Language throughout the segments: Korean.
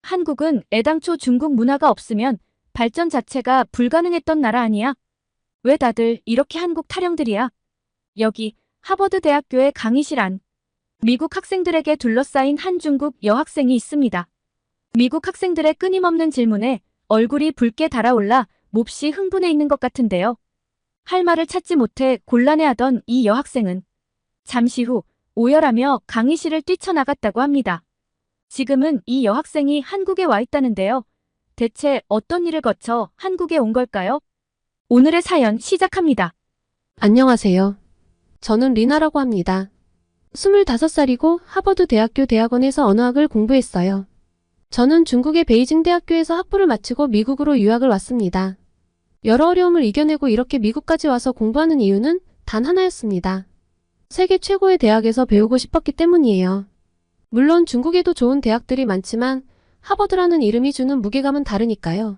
한국은 애당초 중국 문화가 없으면 발전 자체가 불가능했던 나라 아니야? 왜 다들 이렇게 한국 타령들이야? 여기 하버드 대학교의 강의실 안. 미국 학생들에게 둘러싸인 한 중국 여학생이 있습니다. 미국 학생들의 끊임없는 질문에 얼굴이 붉게 달아올라 몹시 흥분해 있는 것 같은데요. 할 말을 찾지 못해 곤란해하던 이 여학생은 잠시 후 오열하며 강의실을 뛰쳐나갔다고 합니다. 지금은 이 여학생이 한국에 와 있다는데요. 대체 어떤 일을 거쳐 한국에 온 걸까요? 오늘의 사연 시작합니다. 안녕하세요. 저는 리나라고 합니다. 25살이고 하버드 대학교 대학원에서 언어학을 공부했어요. 저는 중국의 베이징 대학교에서 학부를 마치고 미국으로 유학을 왔습니다. 여러 어려움을 이겨내고 이렇게 미국까지 와서 공부하는 이유는 단 하나였습니다. 세계 최고의 대학에서 배우고 싶었기 때문이에요. 물론 중국에도 좋은 대학들이 많지만 하버드라는 이름이 주는 무게감은 다르니까요.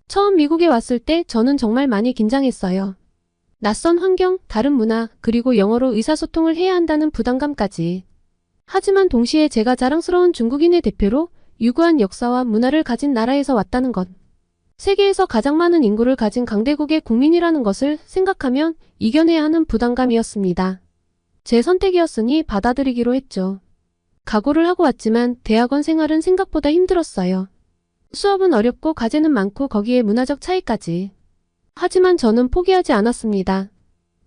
처음 미국에 왔을 때 저는 정말 많이 긴장했어요. 낯선 환경, 다른 문화, 그리고 영어로 의사소통을 해야 한다는 부담감까지. 하지만 동시에 제가 자랑스러운 중국인의 대표로 유구한 역사와 문화를 가진 나라에서 왔다는 것. 세계에서 가장 많은 인구를 가진 강대국의 국민이라는 것을 생각하면 이겨내야 하는 부담감이었습니다. 제 선택이었으니 받아들이기로 했죠. 각오를 하고 왔지만 대학원 생활은 생각보다 힘들었어요. 수업은 어렵고 과제는 많고 거기에 문화적 차이까지. 하지만 저는 포기하지 않았습니다.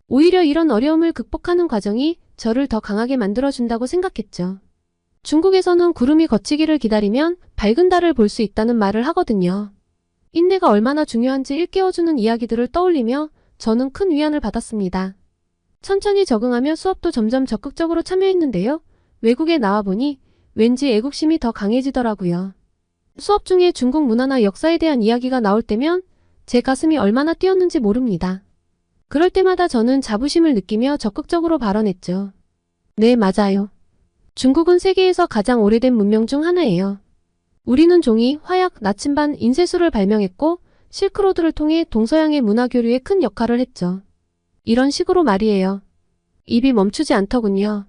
오히려 이런 어려움을 극복하는 과정이 저를 더 강하게 만들어준다고 생각했죠. 중국에서는 구름이 걷히기를 기다리면 밝은 달을 볼 수 있다는 말을 하거든요. 인내가 얼마나 중요한지 일깨워주는 이야기들을 떠올리며 저는 큰 위안을 받았습니다. 천천히 적응하며 수업도 점점 적극적으로 참여했는데요. 외국에 나와보니 왠지 애국심이 더 강해지더라고요. 수업 중에 중국 문화나 역사에 대한 이야기가 나올 때면 제 가슴이 얼마나 뛰었는지 모릅니다. 그럴 때마다 저는 자부심을 느끼며 적극적으로 발언했죠. 네, 맞아요. 중국은 세계에서 가장 오래된 문명 중 하나예요. 우리는 종이, 화약, 나침반, 인쇄술을 발명했고 실크로드를 통해 동서양의 문화 교류에 큰 역할을 했죠. 이런 식으로 말이에요. 입이 멈추지 않더군요.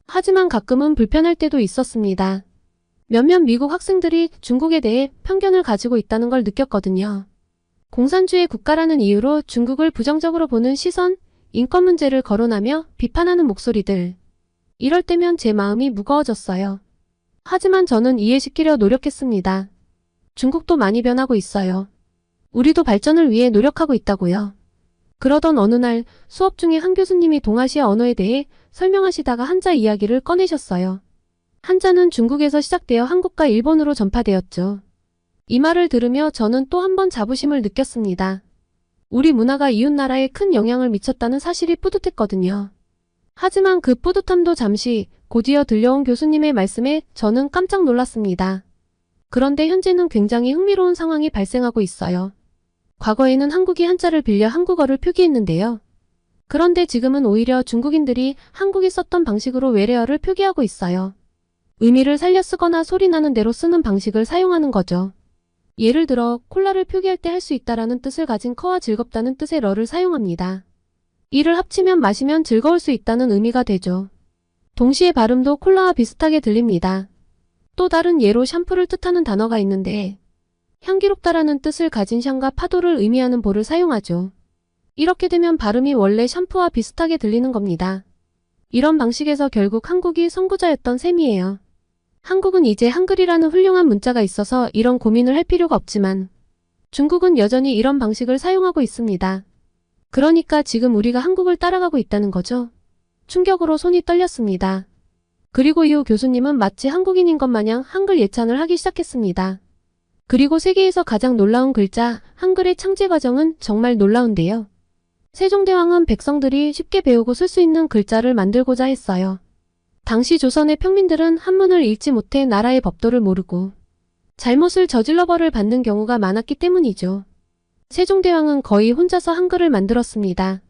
하지만 가끔은 불편할 때도 있었습니다. 몇몇 미국 학생들이 중국에 대해 편견을 가지고 있다는 걸 느꼈거든요. 공산주의 국가라는 이유로 중국을 부정적으로 보는 시선, 인권 문제를 거론하며 비판하는 목소리들. 이럴 때면 제 마음이 무거워졌어요. 하지만 저는 이해시키려 노력했습니다. 중국도 많이 변하고 있어요. 우리도 발전을 위해 노력하고 있다고요. 그러던 어느 날 수업 중에 한 교수님이 동아시아 언어에 대해 설명하시다가 한자 이야기를 꺼내셨어요. 한자는 중국에서 시작되어 한국과 일본으로 전파되었죠. 이 말을 들으며 저는 또 한 번 자부심을 느꼈습니다. 우리 문화가 이웃나라에 큰 영향을 미쳤다는 사실이 뿌듯했거든요. 하지만 그 뿌듯함도 잠시 곧이어 들려온 교수님의 말씀에 저는 깜짝 놀랐습니다. 그런데 현재는 굉장히 흥미로운 상황이 발생하고 있어요. 과거에는 한국이 한자를 빌려 한국어를 표기했는데요. 그런데 지금은 오히려 중국인들이 한국이 썼던 방식으로 외래어를 표기하고 있어요. 의미를 살려 쓰거나 소리 나는 대로 쓰는 방식을 사용하는 거죠. 예를 들어 콜라를 표기할 때 할 수 있다라는 뜻을 가진 커와 즐겁다는 뜻의 러를 사용합니다. 이를 합치면 마시면 즐거울 수 있다는 의미가 되죠. 동시에 발음도 콜라와 비슷하게 들립니다. 또 다른 예로 샴푸를 뜻하는 단어가 있는데 향기롭다라는 뜻을 가진 샹과 파도를 의미하는 보를 사용하죠. 이렇게 되면 발음이 원래 샴푸와 비슷하게 들리는 겁니다. 이런 방식에서 결국 한국이 선구자였던 셈이에요. 한국은 이제 한글이라는 훌륭한 문자가 있어서 이런 고민을 할 필요가 없지만 중국은 여전히 이런 방식을 사용하고 있습니다. 그러니까 지금 우리가 한국을 따라가고 있다는 거죠. 충격으로 손이 떨렸습니다. 그리고 이후 교수님은 마치 한국인인 것 마냥 한글 예찬을 하기 시작했습니다. 그리고 세계에서 가장 놀라운 글자, 한글의 창제 과정은 정말 놀라운데요. 세종대왕은 백성들이 쉽게 배우고 쓸 수 있는 글자를 만들고자 했어요. 당시 조선의 평민들은 한문을 읽지 못해 나라의 법도를 모르고 잘못을 저질러 벌을 받는 경우가 많았기 때문이죠. 세종대왕은 거의 혼자서 한글을 만들었습니다.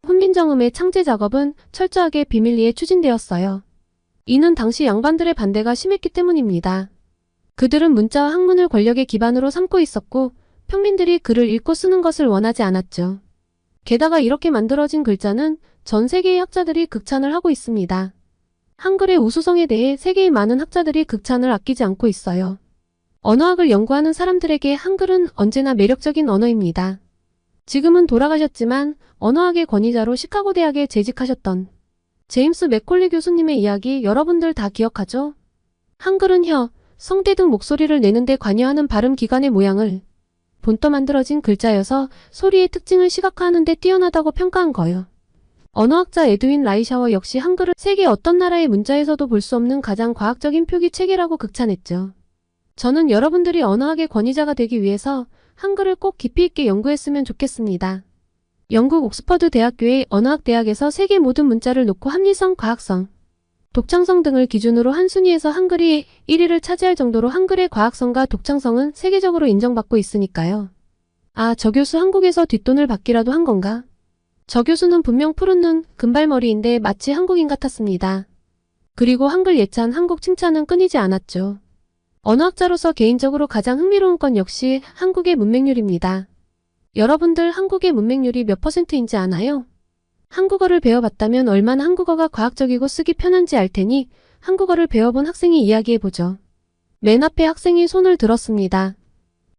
훈민정음의 창제 작업은 철저하게 비밀리에 추진되었어요. 이는 당시 양반들의 반대가 심했기 때문입니다. 그들은 문자와 학문을 권력의 기반으로 삼고 있었고 평민들이 글을 읽고 쓰는 것을 원하지 않았죠. 게다가 이렇게 만들어진 글자는 전 세계의 학자들이 극찬을 하고 있습니다. 한글의 우수성에 대해 세계의 많은 학자들이 극찬을 아끼지 않고 있어요. 언어학을 연구하는 사람들에게 한글은 언제나 매력적인 언어입니다. 지금은 돌아가셨지만 언어학의 권위자로 시카고 대학에 재직하셨던 제임스 맥콜리 교수님의 이야기 여러분들 다 기억하죠? 한글은 혀, 성대 등 목소리를 내는데 관여하는 발음 기관의 모양을 본떠 만들어진 글자여서 소리의 특징을 시각화하는 데 뛰어나다고 평가한 거요. 언어학자 에드윈 라이샤워 역시 한글을 세계 어떤 나라의 문자에서도 볼 수 없는 가장 과학적인 표기 체계라고 극찬했죠. 저는 여러분들이 언어학의 권위자가 되기 위해서 한글을 꼭 깊이 있게 연구했으면 좋겠습니다. 영국 옥스퍼드 대학교의 언어학 대학에서 세계 모든 문자를 놓고 합리성, 과학성, 독창성 등을 기준으로 한 순위에서 한글이 1위를 차지할 정도로 한글의 과학성과 독창성은 세계적으로 인정받고 있으니까요. 아, 저 교수 한국에서 뒷돈을 받기라도 한 건가? 저 교수는 분명 푸른 눈, 금발머리인데 마치 한국인 같았습니다. 그리고 한글 예찬, 한국 칭찬은 끊이지 않았죠. 언어학자로서 개인적으로 가장 흥미로운 건 역시 한국의 문맹률입니다. 여러분들 한국의 문맹률이 몇 %인지 아나요? 한국어를 배워봤다면 얼마나 한국어가 과학적이고 쓰기 편한지 알 테니 한국어를 배워본 학생이 이야기해보죠. 맨 앞에 학생이 손을 들었습니다.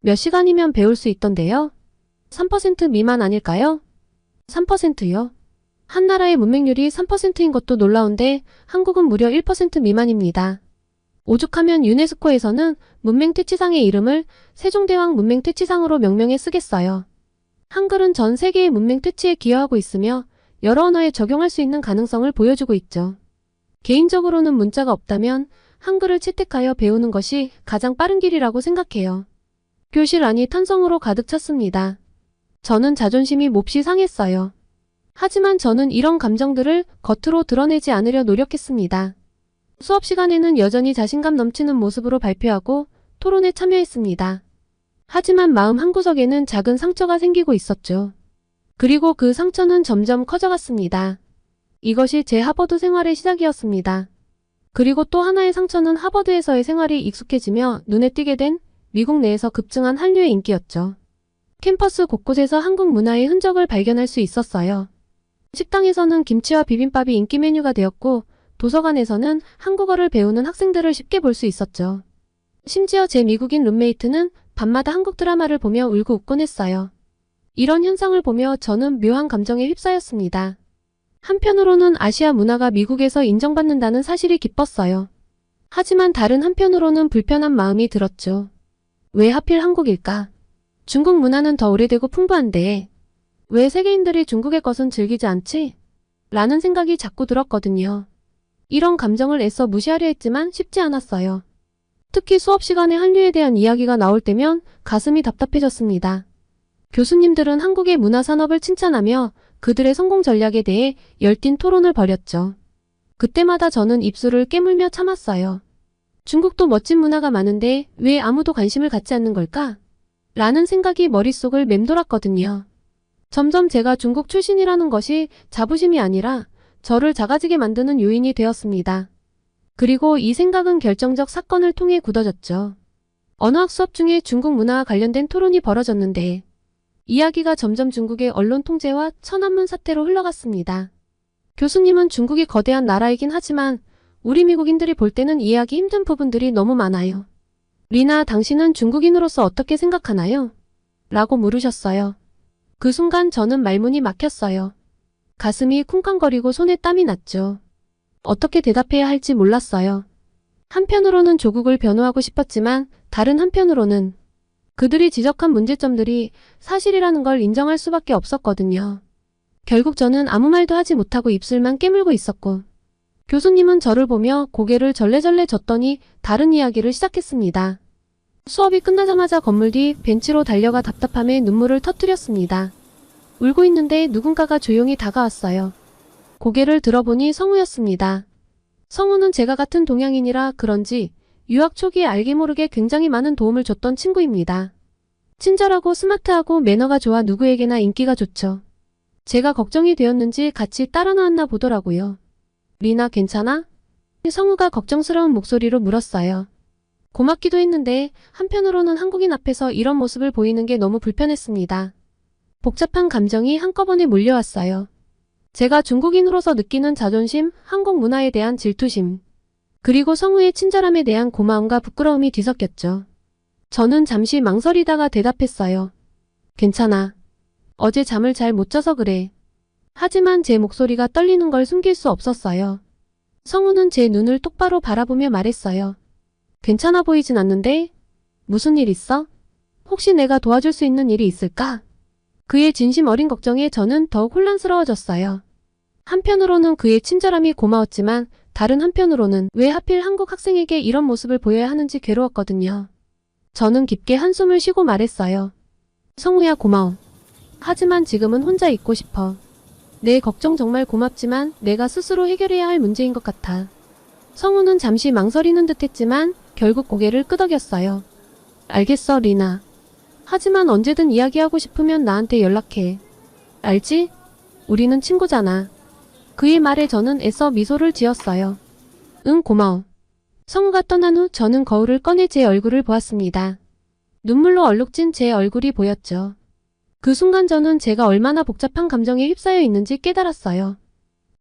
몇 시간이면 배울 수 있던데요? 3% 미만 아닐까요? 3%요? 한 나라의 문맹률이 3%인 것도 놀라운데 한국은 무려 1% 미만입니다. 오죽하면 유네스코에서는 문맹퇴치상의 이름을 세종대왕 문맹퇴치상으로 명명해 쓰겠어요. 한글은 전 세계의 문맹퇴치에 기여하고 있으며 여러 언어에 적용할 수 있는 가능성을 보여주고 있죠. 개인적으로는 문자가 없다면 한글을 채택하여 배우는 것이 가장 빠른 길이라고 생각해요. 교실 안이 탄성으로 가득 찼습니다. 저는 자존심이 몹시 상했어요. 하지만 저는 이런 감정들을 겉으로 드러내지 않으려 노력했습니다. 수업 시간에는 여전히 자신감 넘치는 모습으로 발표하고 토론에 참여했습니다. 하지만 마음 한구석에는 작은 상처가 생기고 있었죠. 그리고 그 상처는 점점 커져갔습니다. 이것이 제 하버드 생활의 시작이었습니다. 그리고 또 하나의 상처는 하버드에서의 생활이 익숙해지며 눈에 띄게 된 미국 내에서 급증한 한류의 인기였죠. 캠퍼스 곳곳에서 한국 문화의 흔적을 발견할 수 있었어요. 식당에서는 김치와 비빔밥이 인기 메뉴가 되었고 도서관에서는 한국어를 배우는 학생들을 쉽게 볼 수 있었죠. 심지어 제 미국인 룸메이트는 밤마다 한국 드라마를 보며 울고 웃곤 했어요. 이런 현상을 보며 저는 묘한 감정에 휩싸였습니다. 한편으로는 아시아 문화가 미국에서 인정받는다는 사실이 기뻤어요. 하지만 다른 한편으로는 불편한 마음이 들었죠. 왜 하필 한국일까? 중국 문화는 더 오래되고 풍부한데 왜 세계인들이 중국의 것은 즐기지 않지? 라는 생각이 자꾸 들었거든요. 이런 감정을 애써 무시하려 했지만 쉽지 않았어요. 특히 수업 시간에 한류에 대한 이야기가 나올 때면 가슴이 답답해졌습니다. 교수님들은 한국의 문화 산업을 칭찬하며 그들의 성공 전략에 대해 열띤 토론을 벌였죠. 그때마다 저는 입술을 깨물며 참았어요. 중국도 멋진 문화가 많은데 왜 아무도 관심을 갖지 않는 걸까? 라는 생각이 머릿속을 맴돌았거든요. 점점 제가 중국 출신이라는 것이 자부심이 아니라 저를 작아지게 만드는 요인이 되었습니다. 그리고 이 생각은 결정적 사건을 통해 굳어졌죠. 언어학 수업 중에 중국 문화와 관련된 토론이 벌어졌는데 이야기가 점점 중국의 언론 통제와 천안문 사태로 흘러갔습니다. 교수님은 중국이 거대한 나라이긴 하지만 우리 미국인들이 볼 때는 이해하기 힘든 부분들이 너무 많아요. 리나, 당신은 중국인으로서 어떻게 생각하나요? 라고 물으셨어요. 그 순간 저는 말문이 막혔어요. 가슴이 쿵쾅거리고 손에 땀이 났죠. 어떻게 대답해야 할지 몰랐어요. 한편으로는 조국을 변호하고 싶었지만 다른 한편으로는 그들이 지적한 문제점들이 사실이라는 걸 인정할 수밖에 없었거든요. 결국 저는 아무 말도 하지 못하고 입술만 깨물고 있었고 교수님은 저를 보며 고개를 절레절레 젓더니 다른 이야기를 시작했습니다. 수업이 끝나자마자 건물 뒤 벤치로 달려가 답답함에 눈물을 터뜨렸습니다. 울고 있는데 누군가가 조용히 다가왔어요. 고개를 들어보니 성우였습니다. 성우는 제가 같은 동양인이라 그런지 유학 초기에 알게 모르게 굉장히 많은 도움을 줬던 친구입니다. 친절하고 스마트하고 매너가 좋아 누구에게나 인기가 좋죠. 제가 걱정이 되었는지 같이 따라 나왔나 보더라고요. 리나 괜찮아? 성우가 걱정스러운 목소리로 물었어요. 고맙기도 했는데 한편으로는 한국인 앞에서 이런 모습을 보이는 게 너무 불편했습니다. 복잡한 감정이 한꺼번에 몰려왔어요. 제가 중국인으로서 느끼는 자존심, 한국 문화에 대한 질투심, 그리고 성우의 친절함에 대한 고마움과 부끄러움이 뒤섞였죠. 저는 잠시 망설이다가 대답했어요. 괜찮아. 어제 잠을 잘 못 자서 그래. 하지만 제 목소리가 떨리는 걸 숨길 수 없었어요. 성우는 제 눈을 똑바로 바라보며 말했어요. 괜찮아 보이진 않는데? 무슨 일 있어? 혹시 내가 도와줄 수 있는 일이 있을까? 그의 진심 어린 걱정에 저는 더욱 혼란스러워졌어요. 한편으로는 그의 친절함이 고마웠지만 다른 한편으로는 왜 하필 한국 학생에게 이런 모습을 보여야 하는지 괴로웠거든요. 저는 깊게 한숨을 쉬고 말했어요. 성우야 고마워. 하지만 지금은 혼자 있고 싶어. 내 걱정 정말 고맙지만 내가 스스로 해결해야 할 문제인 것 같아. 성우는 잠시 망설이는 듯 했지만 결국 고개를 끄덕였어요. 알겠어, 리나. 하지만 언제든 이야기하고 싶으면 나한테 연락해. 알지? 우리는 친구잖아. 그의 말에 저는 애써 미소를 지었어요. 응, 고마워. 성우가 떠난 후 저는 거울을 꺼내 제 얼굴을 보았습니다. 눈물로 얼룩진 제 얼굴이 보였죠. 그 순간 저는 제가 얼마나 복잡한 감정에 휩싸여 있는지 깨달았어요.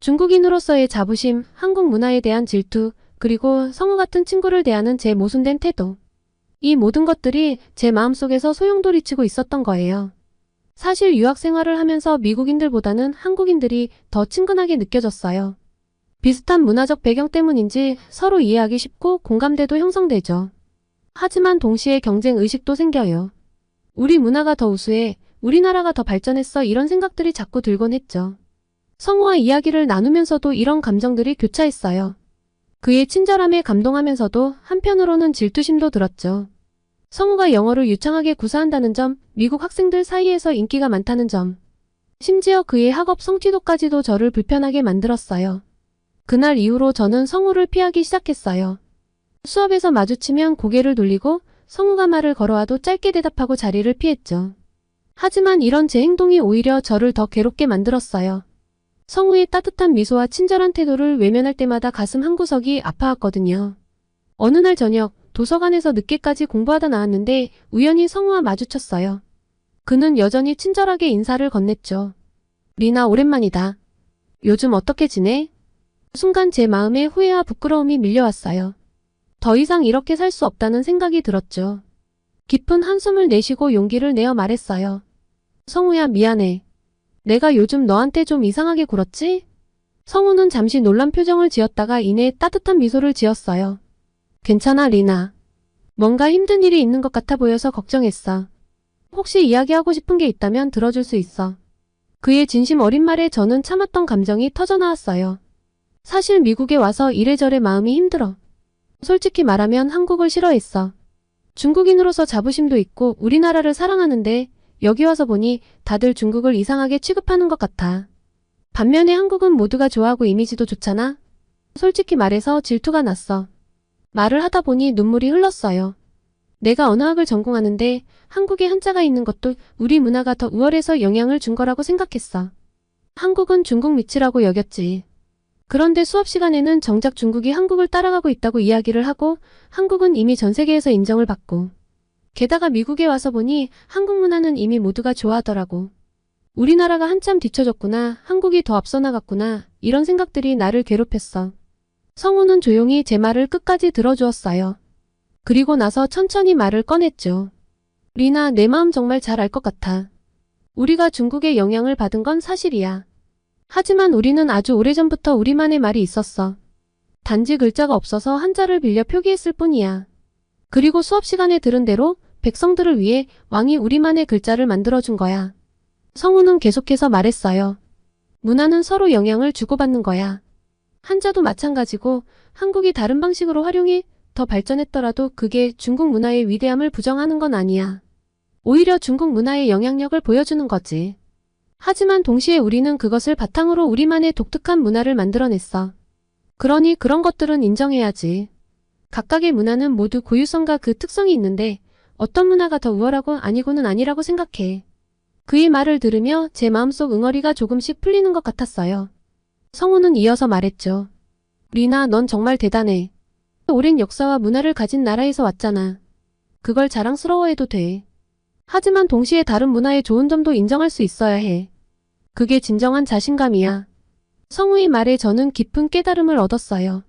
중국인으로서의 자부심, 한국 문화에 대한 질투, 그리고 성우 같은 친구를 대하는 제 모순된 태도. 이 모든 것들이 제 마음속에서 소용돌이치고 있었던 거예요. 사실 유학 생활을 하면서 미국인들보다는 한국인들이 더 친근하게 느껴졌어요. 비슷한 문화적 배경 때문인지 서로 이해하기 쉽고 공감대도 형성되죠. 하지만 동시에 경쟁 의식도 생겨요. 우리 문화가 더 우수해, 우리나라가 더 발전했어 이런 생각들이 자꾸 들곤 했죠. 성우와 이야기를 나누면서도 이런 감정들이 교차했어요. 그의 친절함에 감동하면서도 한편으로는 질투심도 들었죠. 성우가 영어를 유창하게 구사한다는 점, 미국 학생들 사이에서 인기가 많다는 점, 심지어 그의 학업 성취도까지도 저를 불편하게 만들었어요. 그날 이후로 저는 성우를 피하기 시작했어요. 수업에서 마주치면 고개를 돌리고 성우가 말을 걸어와도 짧게 대답하고 자리를 피했죠. 하지만 이런 제 행동이 오히려 저를 더 괴롭게 만들었어요. 성우의 따뜻한 미소와 친절한 태도를 외면할 때마다 가슴 한구석이 아파왔거든요. 어느 날 저녁, 도서관에서 늦게까지 공부하다 나왔는데 우연히 성우와 마주쳤어요. 그는 여전히 친절하게 인사를 건넸죠. 리나 오랜만이다. 요즘 어떻게 지내? 순간 제 마음에 후회와 부끄러움이 밀려왔어요. 더 이상 이렇게 살 수 없다는 생각이 들었죠. 깊은 한숨을 내쉬고 용기를 내어 말했어요. 성우야 미안해. 내가 요즘 너한테 좀 이상하게 굴었지? 성우는 잠시 놀란 표정을 지었다가 이내 따뜻한 미소를 지었어요. 괜찮아 리나. 뭔가 힘든 일이 있는 것 같아 보여서 걱정했어. 혹시 이야기하고 싶은 게 있다면 들어줄 수 있어. 그의 진심 어린 말에 저는 참았던 감정이 터져나왔어요. 사실 미국에 와서 이래저래 마음이 힘들어. 솔직히 말하면 한국을 싫어했어. 중국인으로서 자부심도 있고 우리나라를 사랑하는데 여기 와서 보니 다들 중국을 이상하게 취급하는 것 같아. 반면에 한국은 모두가 좋아하고 이미지도 좋잖아. 솔직히 말해서 질투가 났어. 말을 하다 보니 눈물이 흘렀어요. 내가 언어학을 전공하는데 한국에 한자가 있는 것도 우리 문화가 더 우월해서 영향을 준 거라고 생각했어. 한국은 중국 밑이라고 여겼지. 그런데 수업 시간에는 정작 중국이 한국을 따라가고 있다고 이야기를 하고 한국은 이미 전 세계에서 인정을 받고 게다가 미국에 와서 보니 한국 문화는 이미 모두가 좋아하더라고. 우리나라가 한참 뒤처졌구나, 한국이 더 앞서 나갔구나 이런 생각들이 나를 괴롭혔어. 성우는 조용히 제 말을 끝까지 들어주었어요. 그리고 나서 천천히 말을 꺼냈죠. 리나 내 마음 정말 잘 알 것 같아. 우리가 중국의 영향을 받은 건 사실이야. 하지만 우리는 아주 오래전부터 우리만의 말이 있었어. 단지 글자가 없어서 한자를 빌려 표기했을 뿐이야. 그리고 수업 시간에 들은 대로 백성들을 위해 왕이 우리만의 글자를 만들어준 거야. 성우는 계속해서 말했어요. 문화는 서로 영향을 주고받는 거야. 한자도 마찬가지고 한국이 다른 방식으로 활용해 더 발전했더라도 그게 중국 문화의 위대함을 부정하는 건 아니야. 오히려 중국 문화의 영향력을 보여주는 거지. 하지만 동시에 우리는 그것을 바탕으로 우리만의 독특한 문화를 만들어냈어. 그러니 그런 것들은 인정해야지. 각각의 문화는 모두 고유성과 그 특성이 있는데 어떤 문화가 더 우월하고 아니고는 아니라고 생각해. 그의 말을 들으며 제 마음속 응어리가 조금씩 풀리는 것 같았어요. 성우는 이어서 말했죠. 리나, 넌 정말 대단해. 오랜 역사와 문화를 가진 나라에서 왔잖아. 그걸 자랑스러워해도 돼. 하지만 동시에 다른 문화의 좋은 점도 인정할 수 있어야 해. 그게 진정한 자신감이야. 성우의 말에 저는 깊은 깨달음을 얻었어요.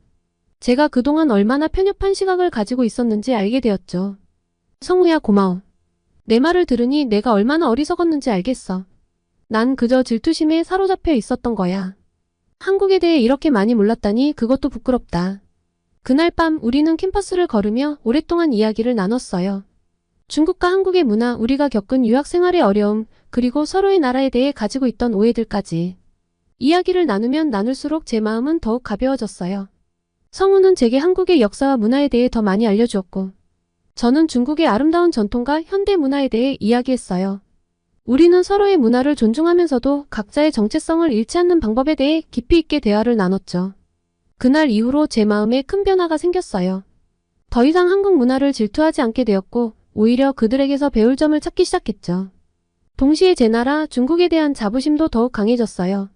제가 그동안 얼마나 편협한 시각을 가지고 있었는지 알게 되었죠. 성우야, 고마워. 내 말을 들으니 내가 얼마나 어리석었는지 알겠어. 난 그저 질투심에 사로잡혀 있었던 거야. 한국에 대해 이렇게 많이 몰랐다니 그것도 부끄럽다. 그날 밤 우리는 캠퍼스를 걸으며 오랫동안 이야기를 나눴어요. 중국과 한국의 문화, 우리가 겪은 유학 생활의 어려움, 그리고 서로의 나라에 대해 가지고 있던 오해들까지. 이야기를 나누면 나눌수록 제 마음은 더욱 가벼워졌어요. 성우는 제게 한국의 역사와 문화에 대해 더 많이 알려주었고, 저는 중국의 아름다운 전통과 현대 문화에 대해 이야기했어요. 우리는 서로의 문화를 존중하면서도 각자의 정체성을 잃지 않는 방법에 대해 깊이 있게 대화를 나눴죠. 그날 이후로 제 마음에 큰 변화가 생겼어요. 더 이상 한국 문화를 질투하지 않게 되었고, 오히려 그들에게서 배울 점을 찾기 시작했죠. 동시에 제 나라 중국에 대한 자부심도 더욱 강해졌어요.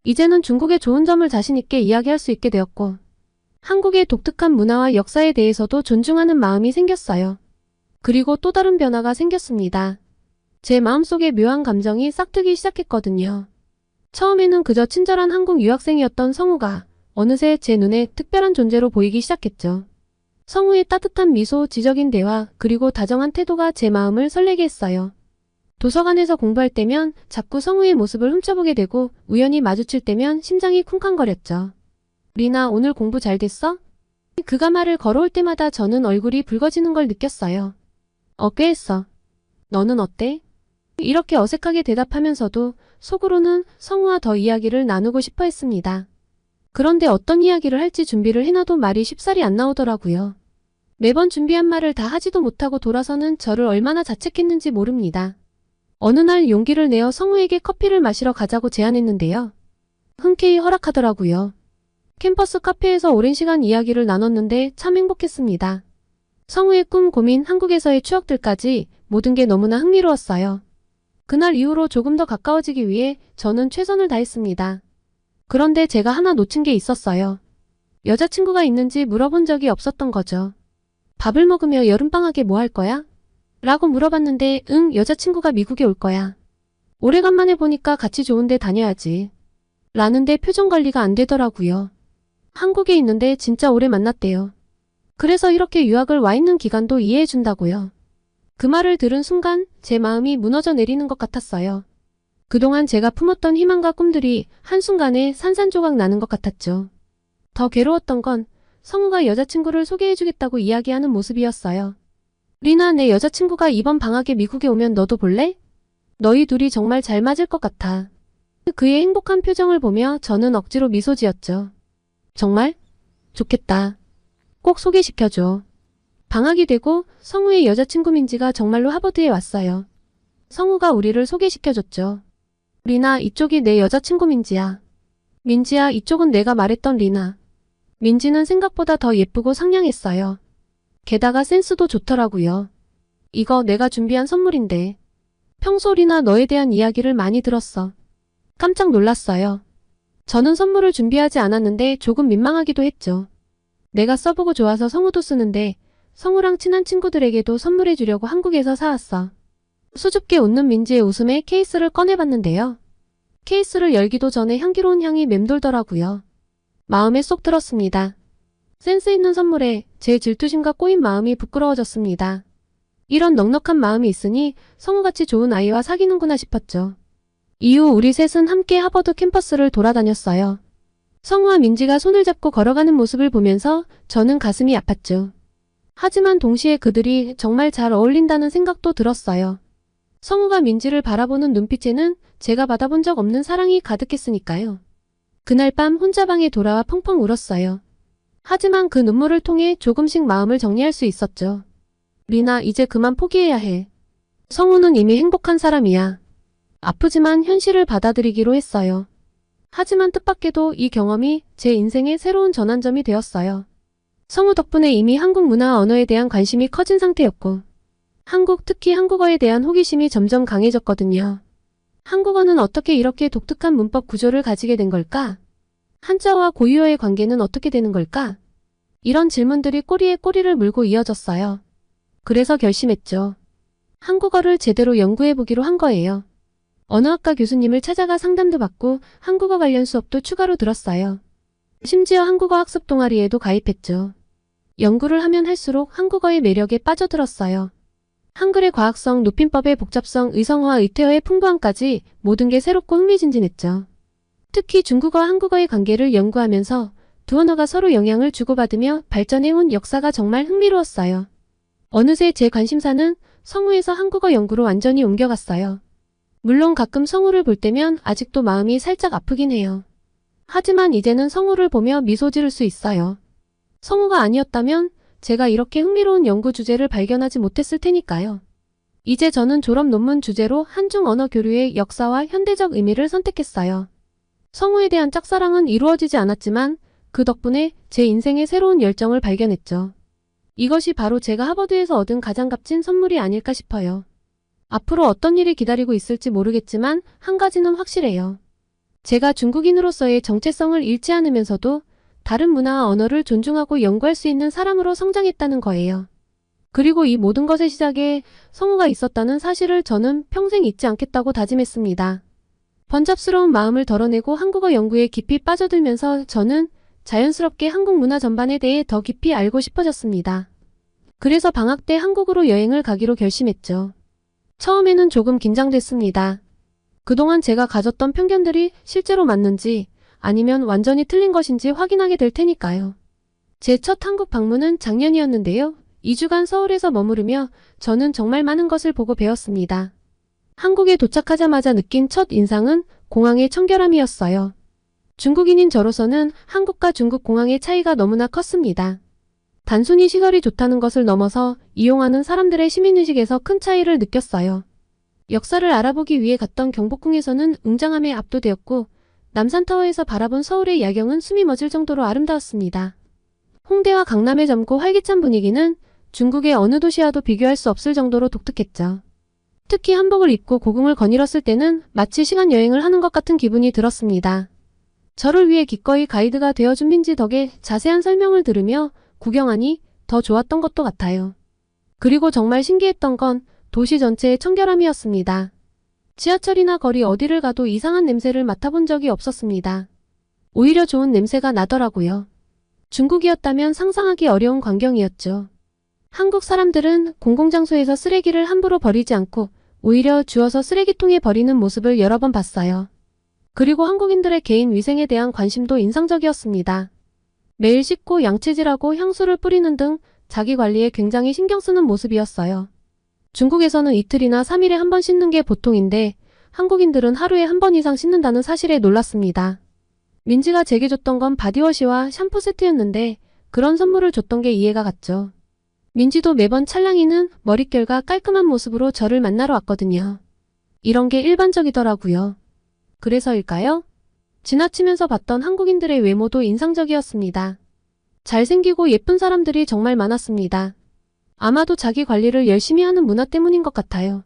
이제는 중국의 좋은 점을 자신 있게 이야기할 수 있게 되었고, 한국의 독특한 문화와 역사에 대해서도 존중하는 마음이 생겼어요. 그리고 또 다른 변화가 생겼습니다. 제 마음속에 묘한 감정이 싹트기 시작했거든요. 처음에는 그저 친절한 한국 유학생이었던 성우가 어느새 제 눈에 특별한 존재로 보이기 시작했죠. 성우의 따뜻한 미소, 지적인 대화, 그리고 다정한 태도가 제 마음을 설레게 했어요. 도서관에서 공부할 때면 자꾸 성우의 모습을 훔쳐보게 되고 우연히 마주칠 때면 심장이 쿵쾅거렸죠. 리나, 오늘 공부 잘 됐어? 그가 말을 걸어올 때마다 저는 얼굴이 붉어지는 걸 느꼈어요. 꽤 했어. 너는 어때? 이렇게 어색하게 대답하면서도 속으로는 성우와 더 이야기를 나누고 싶어 했습니다. 그런데 어떤 이야기를 할지 준비를 해놔도 말이 쉽사리 안 나오더라고요. 매번 준비한 말을 다 하지도 못하고 돌아서는 저를 얼마나 자책했는지 모릅니다. 어느 날 용기를 내어 성우에게 커피를 마시러 가자고 제안했는데요. 흔쾌히 허락하더라고요. 캠퍼스 카페에서 오랜 시간 이야기를 나눴는데 참 행복했습니다. 성우의 꿈, 고민, 한국에서의 추억들까지 모든 게 너무나 흥미로웠어요. 그날 이후로 조금 더 가까워지기 위해 저는 최선을 다했습니다. 그런데 제가 하나 놓친 게 있었어요. 여자친구가 있는지 물어본 적이 없었던 거죠. 밥을 먹으며 여름방학에 뭐 할 거야? 라고 물어봤는데 여자친구가 미국에 올 거야. 오래간만에 보니까 같이 좋은 데 다녀야지. 라는데 표정 관리가 안 되더라고요. 한국에 있는데 진짜 오래 만났대요. 그래서 이렇게 유학을 와 있는 기간도 이해해 준다고요. 그 말을 들은 순간 제 마음이 무너져 내리는 것 같았어요. 그동안 제가 품었던 희망과 꿈들이 한순간에 산산조각 나는 것 같았죠. 더 괴로웠던 건 성우가 여자친구를 소개해주겠다고 이야기하는 모습이었어요. 리나, 내 여자친구가 이번 방학에 미국에 오면 너도 볼래? 너희 둘이 정말 잘 맞을 것 같아. 그의 행복한 표정을 보며 저는 억지로 미소 지었죠. 정말? 좋겠다. 꼭 소개시켜줘. 방학이 되고 성우의 여자친구 민지가 정말로 하버드에 왔어요. 성우가 우리를 소개시켜줬죠. 리나, 이쪽이 내 여자친구 민지야. 민지야, 이쪽은 내가 말했던 리나. 민지는 생각보다 더 예쁘고 상냥했어요. 게다가 센스도 좋더라고요. 이거 내가 준비한 선물인데. 평소 리나 너에 대한 이야기를 많이 들었어. 깜짝 놀랐어요. 저는 선물을 준비하지 않았는데 조금 민망하기도 했죠. 내가 써보고 좋아서 성우도 쓰는데 성우랑 친한 친구들에게도 선물해 주려고 한국에서 사왔어. 수줍게 웃는 민지의 웃음에 케이스를 꺼내봤는데요. 케이스를 열기도 전에 향기로운 향이 맴돌더라고요. 마음에 쏙 들었습니다. 센스 있는 선물에 제 질투심과 꼬인 마음이 부끄러워졌습니다. 이런 넉넉한 마음이 있으니 성우같이 좋은 아이와 사귀는구나 싶었죠. 이후 우리 셋은 함께 하버드 캠퍼스를 돌아다녔어요. 성우와 민지가 손을 잡고 걸어가는 모습을 보면서 저는 가슴이 아팠죠. 하지만 동시에 그들이 정말 잘 어울린다는 생각도 들었어요. 성우가 민지를 바라보는 눈빛에는 제가 받아본 적 없는 사랑이 가득했으니까요. 그날 밤 혼자 방에 돌아와 펑펑 울었어요. 하지만 그 눈물을 통해 조금씩 마음을 정리할 수 있었죠. 리나, 이제 그만 포기해야 해. 성우는 이미 행복한 사람이야. 아프지만 현실을 받아들이기로 했어요. 하지만 뜻밖에도 이 경험이 제 인생의 새로운 전환점이 되었어요. 성우 덕분에 이미 한국 문화와 언어에 대한 관심이 커진 상태였고, 특히 한국어에 대한 호기심이 점점 강해졌거든요. 한국어는 어떻게 이렇게 독특한 문법 구조를 가지게 된 걸까? 한자어와 고유어의 관계는 어떻게 되는 걸까? 이런 질문들이 꼬리에 꼬리를 물고 이어졌어요. 그래서 결심했죠. 한국어를 제대로 연구해보기로 한 거예요. 언어학과 교수님을 찾아가 상담도 받고 한국어 관련 수업도 추가로 들었어요. 심지어 한국어 학습 동아리에도 가입했죠. 연구를 하면 할수록 한국어의 매력에 빠져들었어요. 한글의 과학성, 높임법의 복잡성, 의성어와 의태어의 풍부함까지 모든 게 새롭고 흥미진진했죠. 특히 중국어와 한국어의 관계를 연구하면서 두 언어가 서로 영향을 주고받으며 발전해온 역사가 정말 흥미로웠어요. 어느새 제 관심사는 성우에서 한국어 연구로 완전히 옮겨갔어요. 물론 가끔 성우를 볼 때면 아직도 마음이 살짝 아프긴 해요. 하지만 이제는 성우를 보며 미소 지을 수 있어요. 성우가 아니었다면 제가 이렇게 흥미로운 연구 주제를 발견하지 못했을 테니까요. 이제 저는 졸업 논문 주제로 한중 언어 교류의 역사와 현대적 의미를 선택했어요. 성우에 대한 짝사랑은 이루어지지 않았지만 그 덕분에 제 인생의 새로운 열정을 발견했죠. 이것이 바로 제가 하버드에서 얻은 가장 값진 선물이 아닐까 싶어요. 앞으로 어떤 일이 기다리고 있을지 모르겠지만 한 가지는 확실해요. 제가 중국인으로서의 정체성을 잃지 않으면서도 다른 문화와 언어를 존중하고 연구할 수 있는 사람으로 성장했다는 거예요. 그리고 이 모든 것의 시작에 성우가 있었다는 사실을 저는 평생 잊지 않겠다고 다짐했습니다. 번잡스러운 마음을 덜어내고 한국어 연구에 깊이 빠져들면서 저는 자연스럽게 한국 문화 전반에 대해 더 깊이 알고 싶어졌습니다. 그래서 방학 때 한국으로 여행을 가기로 결심했죠. 처음에는 조금 긴장됐습니다. 그동안 제가 가졌던 편견들이 실제로 맞는지 아니면 완전히 틀린 것인지 확인하게 될 테니까요. 제 첫 한국 방문은 작년이었는데요. 2주간 서울에서 머무르며 저는 정말 많은 것을 보고 배웠습니다. 한국에 도착하자마자 느낀 첫 인상은 공항의 청결함이었어요. 중국인인 저로서는 한국과 중국 공항의 차이가 너무나 컸습니다. 단순히 시설이 좋다는 것을 넘어서 이용하는 사람들의 시민의식에서 큰 차이를 느꼈어요. 역사를 알아보기 위해 갔던 경복궁에서는 웅장함에 압도되었고 남산타워에서 바라본 서울의 야경은 숨이 멎을 정도로 아름다웠습니다. 홍대와 강남의 젊고 활기찬 분위기는 중국의 어느 도시와도 비교할 수 없을 정도로 독특했죠. 특히 한복을 입고 고궁을 거닐었을 때는 마치 시간 여행을 하는 것 같은 기분이 들었습니다. 저를 위해 기꺼이 가이드가 되어준 민지 덕에 자세한 설명을 들으며 구경하니 더 좋았던 것도 같아요. 그리고 정말 신기했던 건 도시 전체의 청결함이었습니다. 지하철이나 거리 어디를 가도 이상한 냄새를 맡아본 적이 없었습니다. 오히려 좋은 냄새가 나더라고요. 중국이었다면 상상하기 어려운 광경이었죠. 한국 사람들은 공공장소에서 쓰레기를 함부로 버리지 않고 오히려 주워서 쓰레기통에 버리는 모습을 여러 번 봤어요. 그리고 한국인들의 개인 위생에 대한 관심도 인상적이었습니다. 매일 씻고 양치질하고 향수를 뿌리는 등 자기 관리에 굉장히 신경 쓰는 모습이었어요. 중국에서는 이틀이나 3일에 한 번 씻는 게 보통인데 한국인들은 하루에 한 번 이상 씻는다는 사실에 놀랐습니다. 민지가 제게 줬던 건 바디워시와 샴푸 세트였는데 그런 선물을 줬던 게 이해가 갔죠. 민지도 매번 찰랑이는 머릿결과 깔끔한 모습으로 저를 만나러 왔거든요. 이런 게 일반적이더라고요. 그래서일까요? 지나치면서 봤던 한국인들의 외모도 인상적이었습니다. 잘생기고 예쁜 사람들이 정말 많았습니다. 아마도 자기 관리를 열심히 하는 문화 때문인 것 같아요.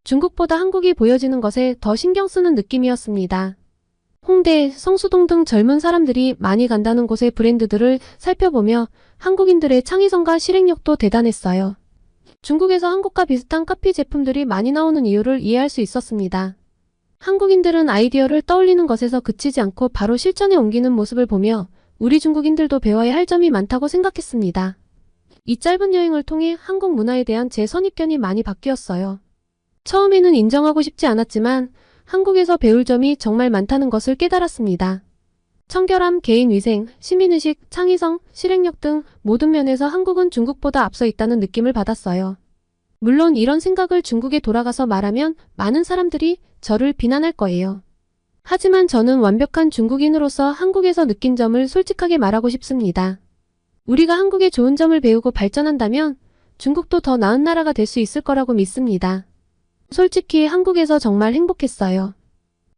중국보다 한국이 보여지는 것에 더 신경 쓰는 느낌이었습니다. 홍대, 성수동 등 젊은 사람들이 많이 간다는 곳의 브랜드들을 살펴보며 한국인들의 창의성과 실행력도 대단했어요. 중국에서 한국과 비슷한 커피 제품들이 많이 나오는 이유를 이해할 수 있었습니다. 한국인들은 아이디어를 떠올리는 것에서 그치지 않고 바로 실천에 옮기는 모습을 보며 우리 중국인들도 배워야 할 점이 많다고 생각했습니다. 이 짧은 여행을 통해 한국 문화에 대한 제 선입견이 많이 바뀌었어요. 처음에는 인정하고 싶지 않았지만 한국에서 배울 점이 정말 많다는 것을 깨달았습니다. 청결함, 개인위생, 시민의식, 창의성, 실행력 등 모든 면에서 한국은 중국보다 앞서 있다는 느낌을 받았어요. 물론 이런 생각을 중국에 돌아가서 말하면 많은 사람들이 저를 비난할 거예요. 하지만 저는 완벽한 중국인으로서 한국에서 느낀 점을 솔직하게 말하고 싶습니다. 우리가 한국의 좋은 점을 배우고 발전한다면 중국도 더 나은 나라가 될 수 있을 거라고 믿습니다. 솔직히 한국에서 정말 행복했어요.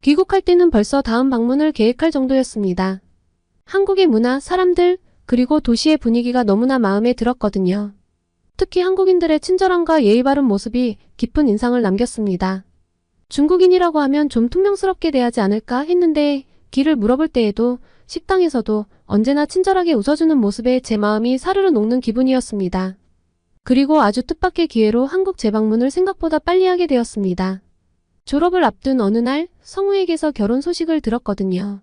귀국할 때는 벌써 다음 방문을 계획할 정도였습니다. 한국의 문화, 사람들, 그리고 도시의 분위기가 너무나 마음에 들었거든요. 특히 한국인들의 친절함과 예의 바른 모습이 깊은 인상을 남겼습니다. 중국인이라고 하면 좀 퉁명스럽게 대하지 않을까 했는데 길을 물어볼 때에도 식당에서도 언제나 친절하게 웃어주는 모습에 제 마음이 사르르 녹는 기분이었습니다. 그리고 아주 뜻밖의 기회로 한국 재방문을 생각보다 빨리 하게 되었습니다. 졸업을 앞둔 어느 날 성우에게서 결혼 소식을 들었거든요.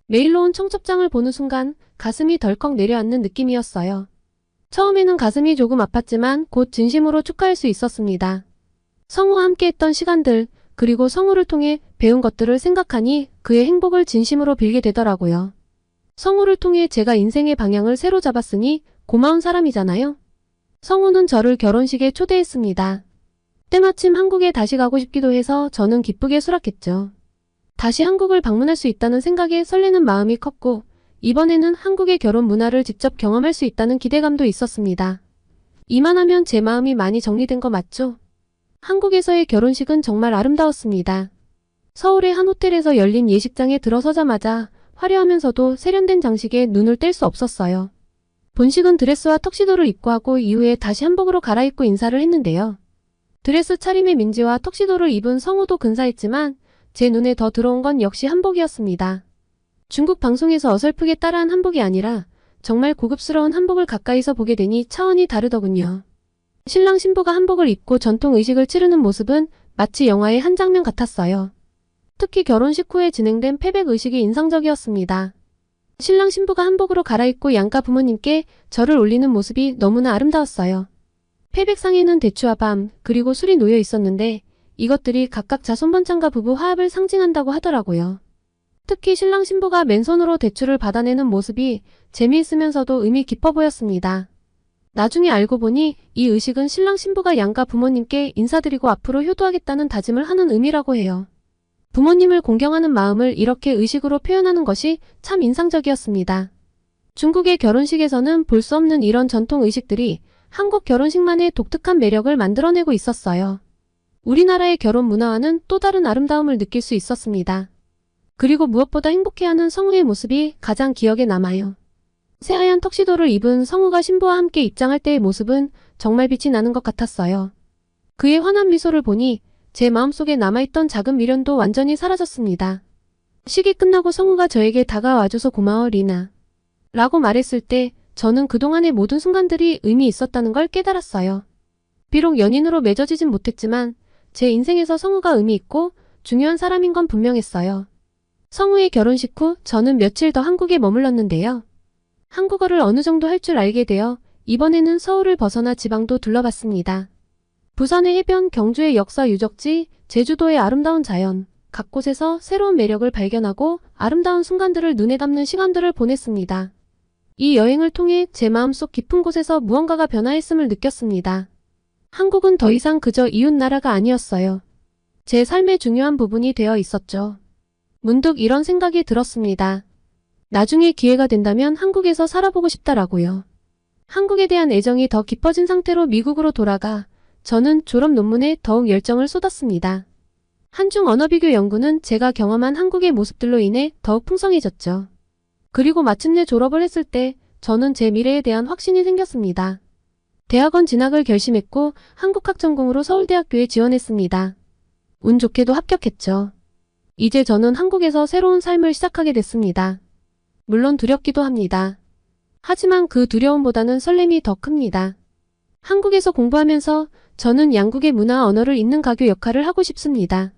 메일로 온 청첩장을 보는 순간 가슴이 덜컥 내려앉는 느낌이었어요. 처음에는 가슴이 조금 아팠지만 곧 진심으로 축하할 수 있었습니다. 성우와 함께했던 시간들, 그리고 성우를 통해 배운 것들을 생각하니 그의 행복을 진심으로 빌게 되더라고요. 성우를 통해 제가 인생의 방향을 새로 잡았으니 고마운 사람이잖아요. 성우는 저를 결혼식에 초대했습니다. 때마침 한국에 다시 가고 싶기도 해서 저는 기쁘게 수락했죠. 다시 한국을 방문할 수 있다는 생각에 설레는 마음이 컸고, 이번에는 한국의 결혼 문화를 직접 경험할 수 있다는 기대감도 있었습니다. 이만하면 제 마음이 많이 정리된 거 맞죠? 한국에서의 결혼식은 정말 아름다웠습니다. 서울의 한 호텔에서 열린 예식장에 들어서자마자 화려하면서도 세련된 장식에 눈을 뗄 수 없었어요. 본식은 드레스와 턱시도를 입고 하고 이후에 다시 한복으로 갈아입고 인사를 했는데요. 드레스 차림의 민지와 턱시도를 입은 성우도 근사했지만 제 눈에 더 들어온 건 역시 한복이었습니다. 중국 방송에서 어설프게 따라한 한복이 아니라 정말 고급스러운 한복을 가까이서 보게 되니 차원이 다르더군요. 신랑 신부가 한복을 입고 전통 의식을 치르는 모습은 마치 영화의 한 장면 같았어요. 특히 결혼식 후에 진행된 패백 의식이 인상적이었습니다. 신랑 신부가 한복으로 갈아입고 양가 부모님께 절을 올리는 모습이 너무나 아름다웠어요. 패백상에는 대추와 밤, 그리고 술이 놓여 있었는데 이것들이 각각 자손번창과 부부 화합을 상징한다고 하더라고요. 특히 신랑 신부가 맨손으로 대추를 받아내는 모습이 재미있으면서도 의미 깊어 보였습니다. 나중에 알고 보니 이 의식은 신랑 신부가 양가 부모님께 인사드리고 앞으로 효도하겠다는 다짐을 하는 의미라고 해요. 부모님을 공경하는 마음을 이렇게 의식으로 표현하는 것이 참 인상적이었습니다. 중국의 결혼식에서는 볼 수 없는 이런 전통 의식들이 한국 결혼식만의 독특한 매력을 만들어내고 있었어요. 우리나라의 결혼 문화와는 또 다른 아름다움을 느낄 수 있었습니다. 그리고 무엇보다 행복해하는 성우의 모습이 가장 기억에 남아요. 새하얀 턱시도를 입은 성우가 신부와 함께 입장할 때의 모습은 정말 빛이 나는 것 같았어요. 그의 환한 미소를 보니 제 마음속에 남아있던 작은 미련도 완전히 사라졌습니다. 식이 끝나고 성우가 저에게 다가와줘서 고마워 리나 라고 말했을 때 저는 그동안의 모든 순간들이 의미 있었다는 걸 깨달았어요. 비록 연인으로 맺어지진 못했지만 제 인생에서 성우가 의미 있고 중요한 사람인 건 분명했어요. 성우의 결혼식 후 저는 며칠 더 한국에 머물렀는데요. 한국어를 어느 정도 할 줄 알게 되어 이번에는 서울을 벗어나 지방도 둘러봤습니다. 부산의 해변, 경주의 역사 유적지, 제주도의 아름다운 자연, 각 곳에서 새로운 매력을 발견하고 아름다운 순간들을 눈에 담는 시간들을 보냈습니다. 이 여행을 통해 제 마음속 깊은 곳에서 무언가가 변화했음을 느꼈습니다. 한국은 더 이상 그저 이웃 나라가 아니었어요. 제 삶의 중요한 부분이 되어 있었죠. 문득 이런 생각이 들었습니다. 나중에 기회가 된다면 한국에서 살아보고 싶다라고요. 한국에 대한 애정이 더 깊어진 상태로 미국으로 돌아가 저는 졸업 논문에 더욱 열정을 쏟았습니다. 한중 언어비교 연구는 제가 경험한 한국의 모습들로 인해 더욱 풍성해졌죠. 그리고 마침내 졸업을 했을 때 저는 제 미래에 대한 확신이 생겼습니다. 대학원 진학을 결심했고 한국학 전공으로 서울대학교에 지원했습니다. 운 좋게도 합격했죠. 이제 저는 한국에서 새로운 삶을 시작하게 됐습니다. 물론 두렵기도 합니다. 하지만 그 두려움보다는 설렘이 더 큽니다. 한국에서 공부하면서 저는 양국의 문화와 언어를 잇는 가교 역할을 하고 싶습니다.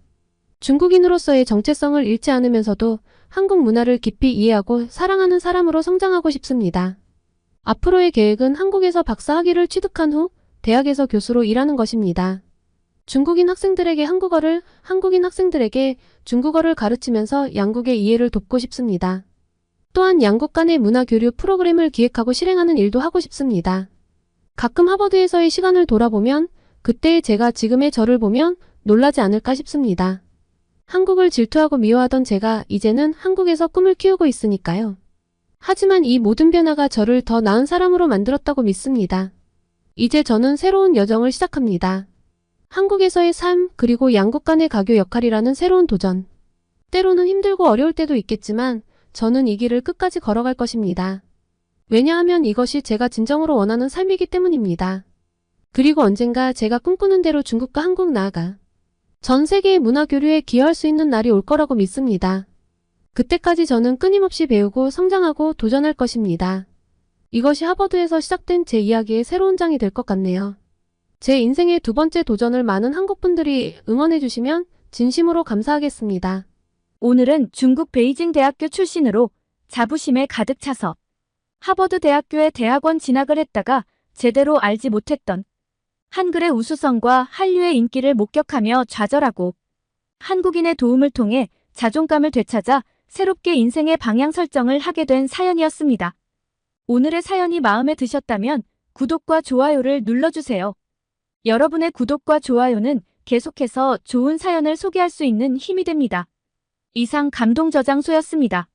중국인으로서의 정체성을 잃지 않으면서도 한국 문화를 깊이 이해하고 사랑하는 사람으로 성장하고 싶습니다. 앞으로의 계획은 한국에서 박사 학위를 취득한 후 대학에서 교수로 일하는 것입니다. 중국인 학생들에게 한국어를, 한국인 학생들에게 중국어를 가르치면서 양국의 이해를 돕고 싶습니다. 또한 양국 간의 문화 교류 프로그램을 기획하고 실행하는 일도 하고 싶습니다. 가끔 하버드에서의 시간을 돌아보면 그때의 제가 지금의 저를 보면 놀라지 않을까 싶습니다. 한국을 질투하고 미워하던 제가 이제는 한국에서 꿈을 키우고 있으니까요. 하지만 이 모든 변화가 저를 더 나은 사람으로 만들었다고 믿습니다. 이제 저는 새로운 여정을 시작합니다. 한국에서의 삶, 그리고 양국 간의 가교 역할이라는 새로운 도전. 때로는 힘들고 어려울 때도 있겠지만 저는 이 길을 끝까지 걸어갈 것입니다. 왜냐하면 이것이 제가 진정으로 원하는 삶이기 때문입니다. 그리고 언젠가 제가 꿈꾸는 대로 중국과 한국 나아가 전 세계의 문화 교류에 기여할 수 있는 날이 올 거라고 믿습니다. 그때까지 저는 끊임없이 배우고 성장하고 도전할 것입니다. 이것이 하버드에서 시작된 제 이야기의 새로운 장이 될 것 같네요. 제 인생의 두 번째 도전을 많은 한국 분들이 응원해 주시면 진심으로 감사하겠습니다. 오늘은 중국 베이징 대학교 출신으로 자부심에 가득 차서 하버드 대학교에 대학원 진학을 했다가 제대로 알지 못했던 한글의 우수성과 한류의 인기를 목격하며 좌절하고 한국인의 도움을 통해 자존감을 되찾아 새롭게 인생의 방향 설정을 하게 된 사연이었습니다. 오늘의 사연이 마음에 드셨다면 구독과 좋아요를 눌러주세요. 여러분의 구독과 좋아요는 계속해서 좋은 사연을 소개할 수 있는 힘이 됩니다. 이상 감동저장소였습니다.